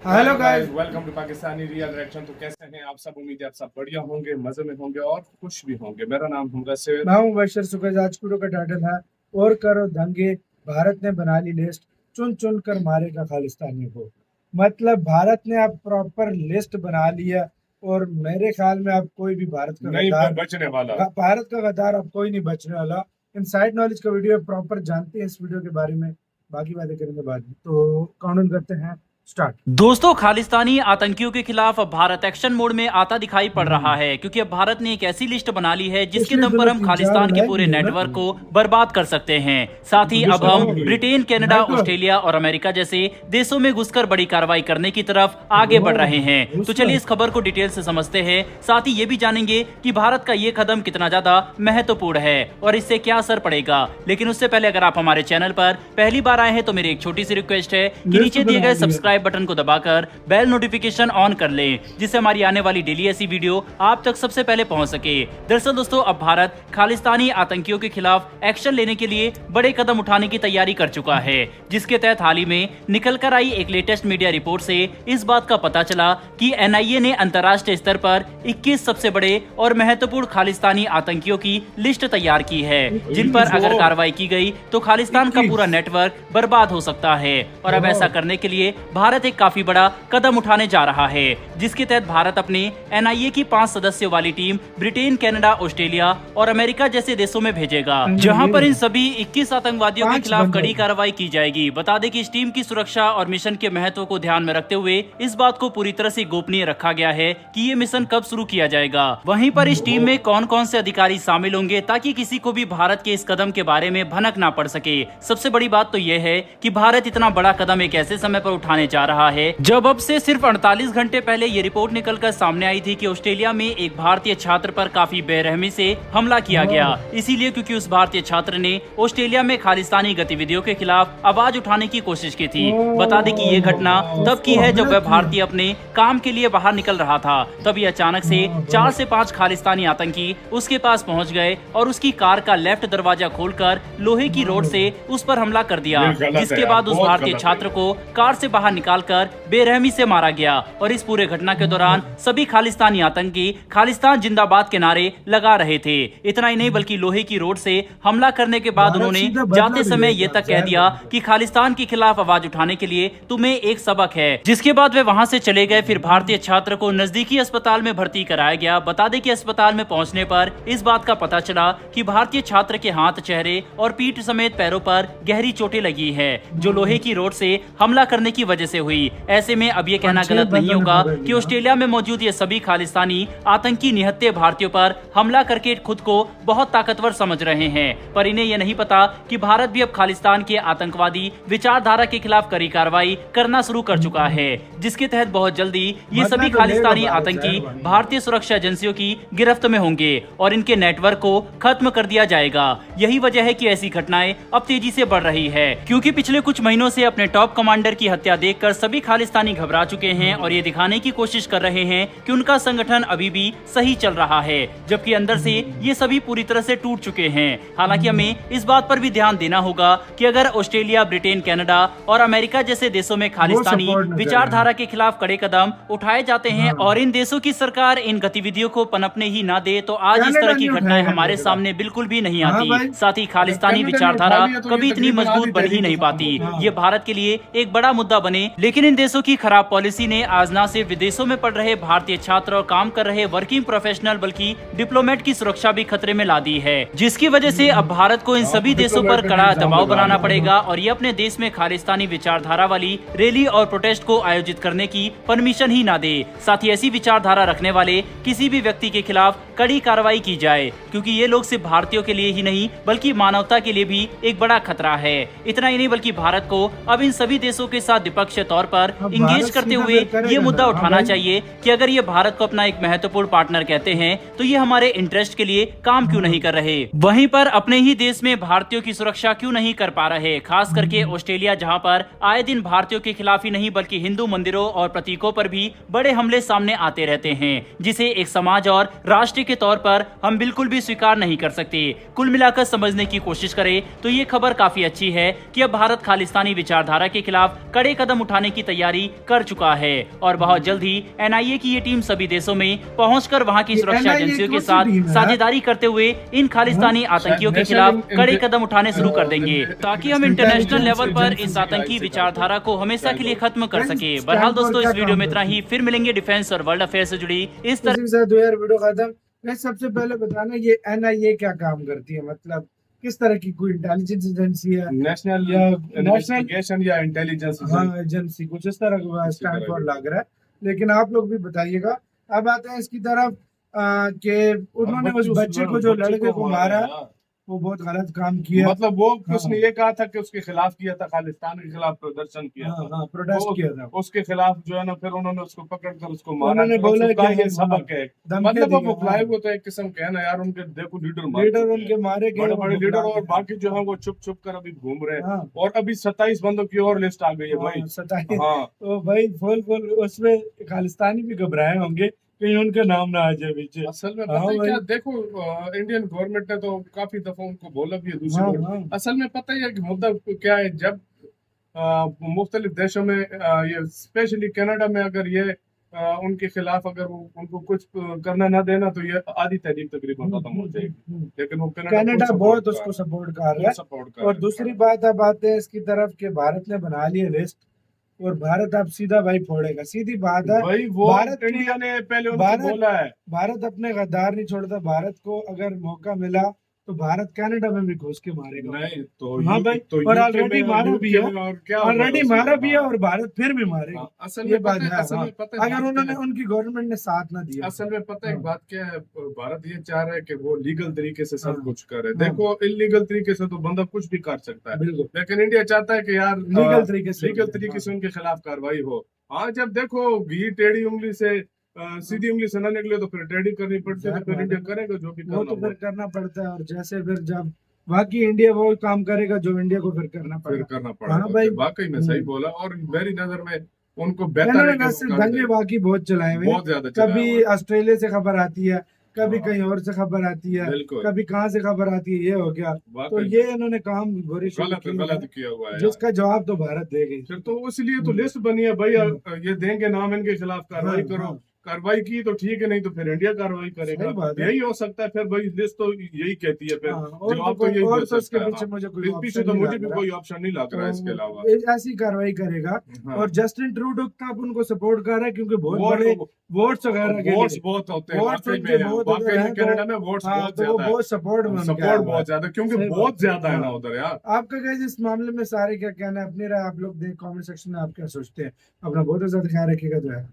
Hello guys. Welcome to Pakistani real reaction. तो कैसे हैं आप सब? उम्मीद है आप सब बढ़िया होंगे, मजे में होंगे और खुश भी होंगे। मेरा नाम है मुदस्सिर। मैं हूं बशर सुकज। आज वीडियो का टाइटल है और करो दंगे, भारत ने बना ली लिस्ट, चुन चुन कर मारेगा खालिस्तानियों को। मतलब भारत ने अब प्रॉपर लिस्ट बना लिया और मेरे ख्याल में अब कोई भी भारत का नहीं गद्दार बचने वाला। भारत का गद्दार अब कोई नहीं बचने वाला। इनसाइड नॉलेज का वीडियो प्रॉपर जानते हैं इस वीडियो के बारे में, बाकी बातें करेंगे बाद में। तो काउंट करते हैं स्टार्ट। दोस्तों, खालिस्तानी आतंकियों के खिलाफ अब भारत एक्शन मोड में आता दिखाई पड़ रहा है, क्योंकि अब भारत ने एक ऐसी लिस्ट बना ली है जिसके दम पर हम खालिस्तान के पूरे नेटवर्क को बर्बाद कर सकते हैं। साथ ही अब हम ब्रिटेन, कनाडा, ऑस्ट्रेलिया और अमेरिका जैसे देशों में घुसकर बड़ी कार्रवाई करने की तरफ आगे बढ़ रहे हैं। तो चलिए इस खबर को डिटेल से समझते हैं। साथ ही ये भी जानेंगे कि भारत का ये कदम कितना ज्यादा महत्वपूर्ण है और इससे क्या असर पड़ेगा। लेकिन उससे पहले अगर आप हमारे चैनल पर पहली बार आए हैं तो मेरी एक छोटी सी रिक्वेस्ट है कि नीचे दिए गए सब्सक्राइब बटन को दबाकर बेल नोटिफिकेशन ऑन कर लें, जिससे हमारी आने वाली डेली ऐसी वीडियो आप तक सबसे पहले पहुंच सके। दरअसल दोस्तों, अब भारत खालिस्तानी आतंकियों के खिलाफ एक्शन लेने के लिए बड़े कदम उठाने की तैयारी कर चुका है, जिसके तहत हाल ही में निकल कर आई एक लेटेस्ट मीडिया रिपोर्ट से इस बात का पता चला कि एनआईए ने अंतर्राष्ट्रीय स्तर पर 21 सबसे बड़े और महत्वपूर्ण खालिस्तानी आतंकियों की लिस्ट तैयार की है, जिन पर अगर कार्रवाई की गई तो खालिस्तान का पूरा नेटवर्क बर्बाद हो सकता है। और अब ऐसा करने के लिए भारत एक काफी बड़ा कदम उठाने जा रहा है, जिसके तहत भारत अपने एनआईए की 5 सदस्यों वाली टीम ब्रिटेन, कनाडा, ऑस्ट्रेलिया और अमेरिका जैसे देशों में भेजेगा, जहां पर इन सभी 21 आतंकवादियों के खिलाफ कड़ी कार्रवाई की जाएगी। बता दें कि इस टीम की सुरक्षा और मिशन के महत्व को ध्यान में रखते हुए इस बात को पूरी तरह से गोपनीय रखा गया है कि ये मिशन कब शुरू किया जाएगा। वहीं पर इस टीम में कौन कौन से अधिकारी शामिल होंगे, ताकि किसी को भी भारत के इस कदम के बारे में भनक ना पड़ सके। सबसे बड़ी बात तो यह है कि भारत इतना बड़ा कदम एक ऐसे समय पर उठाने जा रहा है जब अब से सिर्फ 48 घंटे पहले ये रिपोर्ट निकलकर सामने आई थी कि ऑस्ट्रेलिया में एक भारतीय छात्र पर काफी बेरहमी से हमला किया गया। इसीलिए क्योंकि उस भारतीय छात्र ने ऑस्ट्रेलिया में खालिस्तानी गतिविधियों के खिलाफ आवाज उठाने की कोशिश की थी। बता दें कि ये घटना तब की है जब वह भारतीय अपने काम के लिए बाहर निकल रहा था। तभी अचानक से 4 से 5 खालिस्तानी आतंकी उसके पास पहुंच गए और उसकी कार का लेफ्ट दरवाजा खोलकर लोहे की रोड से उस पर हमला कर दिया, जिसके बाद उस भारतीय छात्र को कार से बाहर निकालकर बेरहमी से मारा गया। और इस पूरे घटना के दौरान सभी खालिस्तानी आतंकी खालिस्तान जिंदाबाद के नारे लगा रहे थे। इतना ही नहीं बल्कि लोहे की रोड से हमला करने के बाद उन्होंने जाते समय ये तक कह दिया कि खालिस्तान के खिलाफ आवाज उठाने के लिए तुम्हें एक सबक है। जिसके बाद वे वहां से चले गए। फिर भारतीय छात्र को नजदीकी अस्पताल में भर्ती कराया गया। बता दें कि अस्पताल में पहुंचने पर इस बात का पता चला कि भारतीय छात्र के हाथ, चेहरे और पीठ समेत पैरों पर गहरी चोटें लगी है, जो लोहे की रोड से हमला करने की वजह से हुई। ऐसे में अब ये कहना गलत नहीं होगा कि ऑस्ट्रेलिया में मौजूद ये सभी खालिस्तानी आतंकी निहत्थे भारतीयों पर हमला करके खुद को बहुत ताकतवर समझ रहे हैं, पर इन्हें यह नहीं पता कि भारत भी अब खालिस्तान के आतंकवादी विचारधारा के खिलाफ कड़ी कार्रवाई करना शुरू कर चुका है, जिसके तहत बहुत जल्दी ये सभी खालिस्तानी आतंकी भारतीय सुरक्षा एजेंसियों की गिरफ्त में होंगे और इनके नेटवर्क को खत्म कर दिया जाएगा। यही वजह है कि ऐसी घटनाएं अब तेजी से बढ़ रही है, क्योंकि पिछले कुछ महीनों से अपने टॉप कमांडर की हत्या देखकर सभी खालिस्तानी घबरा चुके हैं और ये दिखाने की कोशिश कर रहे हैं कि उनका संगठन अभी भी सही चल रहा है, जबकि अंदर से ये सभी पूरी तरह से टूट चुके हैं। हालांकि हमें इस बात पर भी ध्यान देना होगा कि अगर ऑस्ट्रेलिया, ब्रिटेन, कनाडा और अमेरिका जैसे देशों में खालिस्तानी विचारधारा के खिलाफ कड़े कदम उठाए जाते हैं और इन देशों की सरकार इन गतिविधियों को पनपने ही ना दे, तो आज इस तरह की घटनाएं हमारे सामने बिल्कुल भी नहीं आती। साथ ही खालिस्तानी विचारधारा कभी इतनी मजबूत बन ही नहीं पाती। ये भारत के लिए एक बड़ा मुद्दा बने, लेकिन इन देशों की खराब पॉलिसी ने आज न सिर्फ विदेशों में पढ़ रहे भारतीय छात्र और काम कर रहे वर्किंग प्रोफेशनल बल्कि डिप्लोमेट की सुरक्षा भी खतरे में ला दी है, जिसकी वजह से अब भारत को इन सभी देशों पर कड़ा दबाव बनाना पड़ेगा और ये अपने देश में खालिस्तानी विचारधारा वाली रैली और प्रोटेस्ट को आयोजित करने की परमिशन ही ना दे। साथ ही ऐसी विचारधारा रखने वाले किसी भी व्यक्ति के खिलाफ कड़ी कार्रवाई की जाए, क्योंकि ये लोग सिर्फ भारतीयों के लिए ही नहीं बल्कि मानवता के लिए भी एक बड़ा खतरा है। इतना ही नहीं बल्कि भारत को अब इन सभी देशों के साथ द्विपक्षीय तौर पर इंगेज करते हुए ये मुद्दा उठाना चाहिए कि अगर ये भारत को अपना एक महत्वपूर्ण पार्टनर कहते हैं तो ये हमारे इंटरेस्ट के लिए काम क्यों नहीं कर रहे, वहीं पर अपने ही देश में भारतीयों की सुरक्षा क्यों नहीं कर पा रहे। खास करके ऑस्ट्रेलिया, जहां पर आए दिन भारतीयों के खिलाफ ही नहीं बल्कि हिंदू मंदिरों और प्रतीकों पर भी बड़े हमले सामने आते रहते हैं, जिसे एक समाज और राष्ट्र के तौर पर हम बिल्कुल भी स्वीकार नहीं कर सकते। कुल मिलाकर समझने की कोशिश करें तो ये खबर काफी अच्छी है कि अब भारत खालिस्तानी विचारधारा के खिलाफ कड़े कदम उठाने की तैयारी कर चुका है और बहुत जल्द ही NIA की ये टीम सभी देशों में पहुंचकर वहां की सुरक्षा NIA एजेंसियों के कौन सी साथ टीम है? साझेदारी करते हुए इन खालिस्तानी आतंकियों के खिलाफ कड़े कदम उठाने शुरू कर देंगे ताकि हम इंटरनेशनल लेवल पर इस आतंकी विचारधारा को हमेशा के लिए खत्म कर सके। बहरहाल दोस्तों, इस वीडियो में इतना ही। फिर मिलेंगे डिफेंस और वर्ल्ड अफेयर से जुड़ी इस तरह इसी के साथ यार वीडियो खत्म। मैं सबसे पहले बताना ये NIA क्या काम करती है, मतलब किस तरह की कोई इंटेलिजेंस एजेंसी है नेशनल या इन्वेस्टिगेशन या इंटेलिजेंस हाँ एजेंसी कुछ इस तरह का स्टैंड फॉर लग रहा है, लेकिन आप लोग भी बताइएगा। अब आते हैं इसकी तरफ कि उन्होंने उस बच्चे को जो लड़के को मारा वो बहुत गलत काम किया। मतलब वो हाँ। उसने ये कहा था कि उसके खिलाफ किया था, खालिस्तान के खिलाफ प्रदर्शन किया हाँ था, हाँ प्रोटेस्ट किया था। उसके खिलाफ जो है ना फिर उन्होंने उसको पकड़कर उसको मारा। उन्होंने बोला कि ये हम सबक है, धमकी मतलब दी वो है, बुलाए हाँ। वो तो एक किस्म के है ना यार, उनके देखो लीडर लीडर उनके मारे गए, बड़े वो बड़े लीडर बुला और के बाकी जो है वो चुप चुप कर अभी घूम रहे हैं। हाँ। और अभी 27 बंदों की और लिस्ट आ गई है भाई। 27 हाँ तो भाई फुल उसमें खालिस्तानी भी घबराए होंगे कहीं उनका नाम ना आ जाए पीछे। असल में हाँ पता है भाई। क्या, देखो इंडियन गवर्नमेंट ने तो काफी दफा उनको बोला भी है दूसरी हाँ ओर। हाँ असल में पता ही है कि मुद्दा क्या है, जब मुख्तलिफ देशों में ये स्पेशली कनाडा में अगर ये उनके खिलाफ अगर वो उनको कुछ करना ना देना तो ये आधी तहरीक तकरीबन खत्म हो जाएगी। लेकिन वो कनाडा बहुत उसको सपोर्ट कर रहा है। सपोर्ट कर और दूसरी बात अब आते हैं इसकी तरफ कि भारत ने बना ली है लिस्ट और भारत अब सीधा भाई फोड़ेगा, सीधी बात है। भाई वो भारत इंडिया ने पहले उनको भारत बोला है। भारत अपने गद्दार नहीं छोड़ता। भारत को अगर मौका मिला तो भारत कनाडा में भी घुस के मारेगा। नहीं तो हाँ भाई, तो और UK ऑलरेडी में मारा भी है, और क्या ऑलरेडी मारा भी है और भारत फिर भी मारेगा। हाँ, असल ये में बात पता है। है, असल हाँ, में पता है अगर बात उन्होंने क्या है? उनकी गवर्नमेंट ने साथ ना दिया। असल में पता है एक हाँ। बात क्या है, भारत ये चाह रहा है कि वो लीगल तरीके से सब हाँ। कुछ करे। हाँ। देखो इलीगल तरीके से तो बंदा कुछ भी कर सकता है, बिल्कुल लेकिन इंडिया चाहता है कि यार लीगल तरीके से लीगल से उनके खिलाफ कार्रवाई हो। हाँ जब देखो घी टेढ़ी उंगली से सीधी उंगली से ना निकले तो फिर टेढ़ी करनी पड़ती है, तो फिर इंडिया करेगा जो भी वो करना तो फिर करना पड़ता है। और जैसे फिर जब बाकी इंडिया वो काम करेगा जो इंडिया को फिर करना फिर पड़ेगा। करना हाँ पड़ेगा। भाई। वाकई में सही बोला। और मेरी नजर में उनको बेहतर मैंने है कि वैसे वो कर दंगे दें। बाकी बहुत चलाए हुए हैं। बहुत ज्यादा चलाया कभी हुआ है। ऑस्ट्रेलिया से खबर आती है, कभी हाँ। कहीं और से खबर आती है, बिल्कुल कभी कहाँ से खबर आती है, ये हो गया। तो वाकई ये इन्होंने काम बुरी शुरू गलत की है, गलत किया हुआ है यार। जिसका जवाब तो भारत देगी। फिर तो इसलिए तो लिस्ट बनी है भाई, ये देंगे नाम इनके खिलाफ कार्रवाई हाँ, करो। हाँ। कार्रवाई की तो ठीक है, नहीं तो फिर इंडिया कार्रवाई करेगा। सही बात है। यही हो सकता है फिर भाई, लिस्ट तो यही कहती है फिर हाँ, और जवाब तो तो यही और दे तो इसके सकता है। पीछे मुझे कोई हाँ, पीछे ऑप्शन तो नहीं मुझे लग भी रहा। कोई ऑप्शन नहीं लग रहा है इसके अलावा। तो ऐसी कार्रवाई करेगा। हाँ। और जस्टिन ट्रूडो तक उनको सपोर्ट कर रहा है क्योंकि बहुत बड़े वोट्स वगैरह के वोट्स लिए बहुत होते हैं वोट्स वाकई उनके में। बहुत वाकई उधर में हैं, कनाडा में वोट्स हाँ, बहुत तो वो ज्यादा है। बहुत सपोर्ट में उनके आया सपोर्ट हुआ बहुत ज्यादा, क्योंकि सही बहुत बात है। ज्यादा है ना हाँ। उधर यार। आपका गाइस इस मामले में सारे क्या कहना है, अपनी राय आप लोग देख कमेंट सेक्शन में आप क्या सोचते हैं। अपना बहुत ज्यादा ख्याल रखिएगा। जो है